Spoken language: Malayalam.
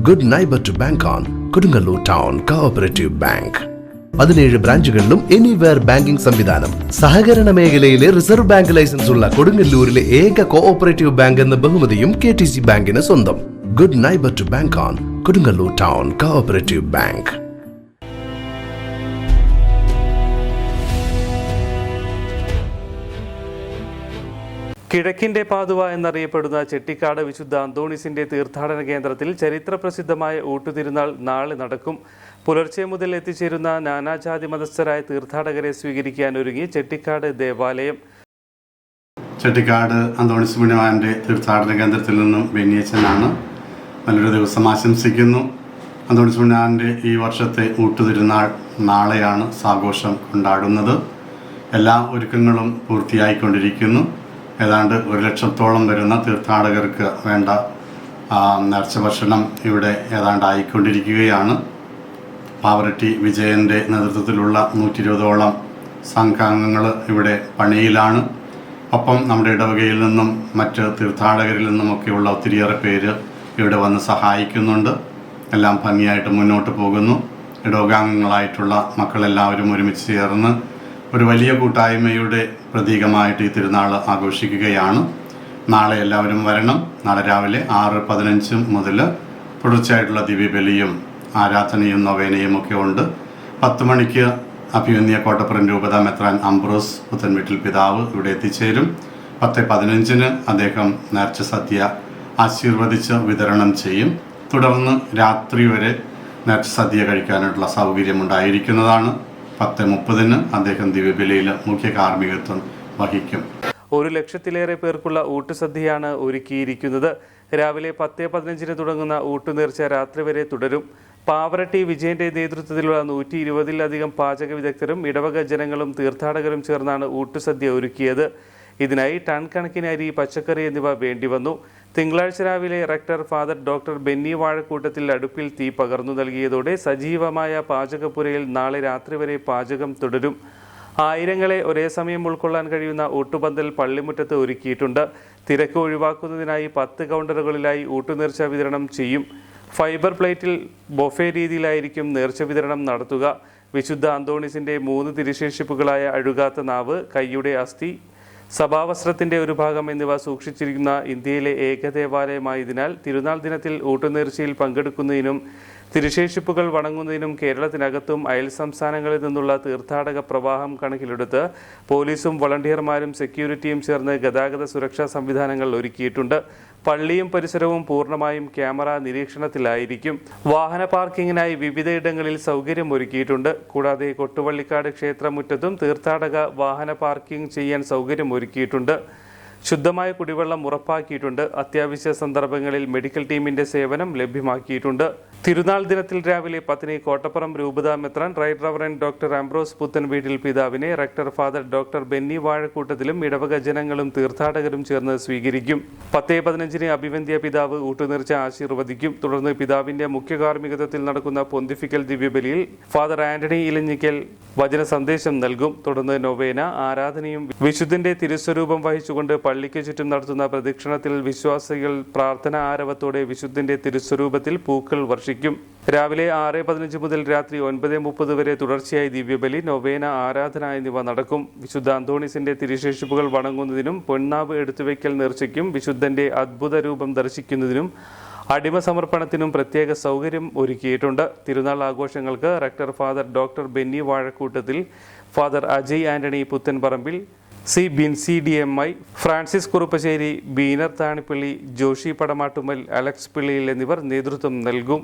Good neighbour to bank on Kodungallur town cooperative bank. 17 ബ്രാഞ്ചുകളിലും എനിവെയർ ബാങ്കിംഗ് സംവിധാനം. സഹകരണ മേഖലയിലെ റിസർവ് ബാങ്ക് ലൈസൻസ് ഉള്ള കൊടുങ്ങല്ലൂരിലെ ഏക കോഓപ്പറേറ്റീവ് ബാങ്ക് എന്ന ബഹുമതിയും KTC ബാങ്കിന് സ്വന്തം. Good neighbour to bank on Kodungallur town cooperative bank. കിഴക്കിന്റെ പാതുവ എന്നറിയപ്പെടുന്ന ചെട്ടിക്കാട് വിശുദ്ധ അന്തോണീസിന്റെ തീർത്ഥാടന കേന്ദ്രത്തിൽ ചരിത്ര പ്രസിദ്ധമായ ഊട്ടുതിരുനാൾ നാളെ നടക്കും. പുലർച്ചെ മുതൽ എത്തിച്ചേരുന്ന നാനാജാതി മതസ്ഥരായ തീർത്ഥാടകരെ സ്വീകരിക്കാൻ ഒരുങ്ങി ചെട്ടിക്കാട് ദേവാലയം. ചെട്ടിക്കാട് അന്തോണീസ് പുണ്യവാന്റെ തീർത്ഥാടന കേന്ദ്രത്തിൽ നിന്നും ബെന്നിയച്ചനാണ്. നല്ലൊരു ദിവസം ആശംസിക്കുന്നു. അന്തോണീസ് പുണ്യവാന്റെ ഈ വർഷത്തെ ഊട്ടുതിരുനാൾ നാളെയാണ് ആഘോഷം കൊണ്ടാടുന്നത്. എല്ലാ ഒരുക്കങ്ങളും പൂർത്തിയായിക്കൊണ്ടിരിക്കുന്നു. ഏതാണ്ട് 1,00,000-ഓളം വരുന്ന തീർത്ഥാടകർക്ക് വേണ്ട നേർച്ച ഭക്ഷണം ഇവിടെ ഏതാണ്ട് ആയിക്കൊണ്ടിരിക്കുകയാണ്. പാവറട്ടി വിജയൻ്റെ നേതൃത്വത്തിലുള്ള 120ഓളം സംഘാംഗങ്ങൾ ഇവിടെ പണിയിലാണ്. ഒപ്പം നമ്മുടെ ഇടവകയിൽ നിന്നും മറ്റ് തീർത്ഥാടകരിൽ നിന്നുമൊക്കെയുള്ള ഒത്തിരിയേറെ പേര് ഇവിടെ വന്ന് സഹായിക്കുന്നുണ്ട്. എല്ലാം ഭംഗിയായിട്ട് മുന്നോട്ട് പോകുന്നു. ഇടവകാംഗങ്ങളായിട്ടുള്ള മക്കളെല്ലാവരും ഒരുമിച്ച് ചേർന്ന് ഒരു വലിയ കൂട്ടായ്മയുടെ പ്രതീകമായിട്ട് ഈ തിരുനാൾ ആഘോഷിക്കുകയാണ്. നാളെ എല്ലാവരും വരണം. നാളെ രാവിലെ 6:15 മുതൽ തുടർച്ചയായിട്ടുള്ള ദിവ്യബലിയും ആരാധനയും നൊവേനയും ഒക്കെ ഉണ്ട്. 10 മണിക്ക് അഭിമന്യ കോട്ടപ്പുറം രൂപത മെത്രാൻ അംബ്രോസ് പുത്തൻവീട്ടിൽ പിതാവ് ഇവിടെ എത്തിച്ചേരും. 10:15 അദ്ദേഹം നേർച്ച സദ്യ ആശീർവദിച്ച് വിതരണം ചെയ്യും. തുടർന്ന് രാത്രി വരെ നേർച്ച സദ്യ കഴിക്കാനായിട്ടുള്ള സൗകര്യമുണ്ടായിരിക്കുന്നതാണ്. 10:30 അദ്ദേഹം ദിവ്യബലിയിൽ മുഖ്യ കാർമ്മികത്വം വഹിക്കും. 1,00,000-ലേറെ പേർക്കുള്ള ഊട്ടുസദ്യയാണ് ഒരുക്കിയിരിക്കുന്നത്. രാവിലെ 10:15 തുടങ്ങുന്ന ഊട്ടുനേർച്ച രാത്രി വരെ തുടരും. പാവറട്ടി വിജയന്റെ നേതൃത്വത്തിലുള്ള 120-ലധികം പാചക വിദഗ്ധരും ഇടവക ജനങ്ങളും തീർത്ഥാടകരും ചേർന്നാണ് ഊട്ടുസദ്യ ഒരുക്കിയത്. ഇതിനായി ടൺ കണക്കിന് അരി, പച്ചക്കറി എന്നിവ വേണ്ടിവന്നു. തിങ്കളാഴ്ച രാവിലെ rector father doctor Benny Vazhakoottathil അടുപ്പിൽ തീ പകർന്നു നൽകിയതോടെ സജീവമായ പാചകപ്പുരയിൽ നാളെ രാത്രി വരെ പാചകം തുടരും. ആയിരങ്ങളെ ഒരേ സമയം ഉൾക്കൊള്ളാൻ കഴിയുന്ന ഊട്ടുപന്തൽ പള്ളിമുറ്റത്ത് ഒരുക്കിയിട്ടുണ്ട്. തിരക്ക് ഒഴിവാക്കുന്നതിനായി 10 കൗണ്ടറുകളിലായി ഊട്ടുനേർച്ച വിതരണം ചെയ്യും. ഫൈബർ പ്ലേറ്റിൽ ബൊഫെ രീതിയിലായിരിക്കും നേർച്ച വിതരണം നടത്തുക. വിശുദ്ധ അന്തോണീസിന്റെ 3 തിരുശേഷിപ്പുകളായ അഴുകാത്ത നാവ്, കൈയുടെ അസ്ഥി, സഭാവസ്ത്രത്തിന്റെ ഒരു ഭാഗം എന്നിവ സൂക്ഷിച്ചിരിക്കുന്ന ഇന്ത്യയിലെ ഏക ദേവാലയമായതിനാൽ തിരുനാൾ ദിനത്തിൽ ഊട്ടുനേർച്ചയിൽ പങ്കെടുക്കുന്നതിനും തിരുശേഷിപ്പുകൾ വണങ്ങുന്നതിനും കേരളത്തിനകത്തും അയൽ സംസ്ഥാനങ്ങളിൽ നിന്നുള്ള തീർത്ഥാടക പ്രവാഹം കണക്കിലെടുത്ത് പോലീസും വളണ്ടിയർമാരും സെക്യൂരിറ്റിയും ചേർന്ന് ഗതാഗത സുരക്ഷാ സംവിധാനങ്ങൾ ഒരുക്കിയിട്ടുണ്ട്. പള്ളിയും പരിസരവും പൂർണ്ണമായും ക്യാമറ നിരീക്ഷണത്തിലായിരിക്കും. വാഹന പാർക്കിങ്ങിനായി വിവിധയിടങ്ങളിൽ സൗകര്യം ഒരുക്കിയിട്ടുണ്ട്. കൂടാതെ കൊട്ടുവള്ളിക്കാട് ക്ഷേത്രമുറ്റത്തും തീർത്ഥാടക വാഹന പാർക്കിംഗ് ചെയ്യാൻ സൗകര്യം ഒരുക്കിയിട്ടുണ്ട്. ശുദ്ധമായ കുടിവെള്ളം ഉറപ്പാക്കിയിട്ടുണ്ട്. അത്യാവശ്യ സന്ദർഭങ്ങളിൽ മെഡിക്കൽ ടീമിന്റെ സേവനം ലഭ്യമാക്കിയിട്ടുണ്ട്. തിരുനാൾ ദിനത്തിൽ രാവിലെ 10 കോട്ടപ്പുറം രൂപത മെത്രാൻ റൈറ്റ് റവറൻഡ് ഡോക്ടർ അംബ്രോസ് പുത്തൻവീട്ടിൽ പിതാവിനെ റെക്ടർ ഫാദർ ഡോക്ടർ ബെന്നി വാഴക്കൂട്ടത്തിലും ഇടവക ജനങ്ങളും തീർത്ഥാടകരും ചേർന്ന് സ്വീകരിക്കും. 10:15 അഭിവന്ദ്യ പിതാവ് ഊട്ടുനേർച്ച ആശീർവദിക്കും. തുടർന്ന് പിതാവിന്റെ മുഖ്യ കാർമ്മികത്വത്തിൽ നടക്കുന്ന പൊന്തിഫിക്കൽ ദിവ്യബലിയിൽ ഫാദർ ആന്റണി ഇലഞ്ഞിക്കൽ വചന സന്ദേശം നൽകും. തുടർന്ന് നൊവേന, ആരാധനയും വിശുദ്ധന്റെ തിരുസ്വരൂപം വഹിച്ചുകൊണ്ട് പള്ളിക്ക് ചുറ്റും നടത്തുന്ന പ്രദക്ഷിണത്തിൽ വിശ്വാസികൾ പ്രാർത്ഥന ആരവത്തോടെ വിശുദ്ധന്റെ തിരുസ്വരൂപത്തിൽ പൂക്കൾ വർഷിക്കും. രാവിലെ 6:15 മുതൽ രാത്രി 9:30 വരെ തുടർച്ചയായി ദിവ്യബലി, നൊവേന, ആരാധന എന്നിവ നടക്കും. വിശുദ്ധ അന്തോണീസിന്റെ തിരുശേഷിപ്പുകൾ വണങ്ങുന്നതിനും പൊന്നാവ് എടുത്തുവയ്ക്കൽ നേർച്ചയ്ക്കും വിശുദ്ധന്റെ അദ്ഭുത രൂപം ദർശിക്കുന്നതിനും അടിമ സമർപ്പണത്തിനും പ്രത്യേക സൗകര്യം ഒരുക്കിയിട്ടുണ്ട്. തിരുനാൾ ആഘോഷങ്ങൾക്ക് rector father doctor Benny Vazhakkoottathil, father Ajay Antony Puthenparambil, സി ബിൻസി DMI, ഫ്രാൻസിസ് കുറുപ്പശ്ശേരി, ബീനർ താണിപ്പള്ളി, ജോഷി പടമാട്ടുമ്മൽ, അലക്സ് പിള്ളിയിൽ എന്നിവർ നേതൃത്വം നൽകും.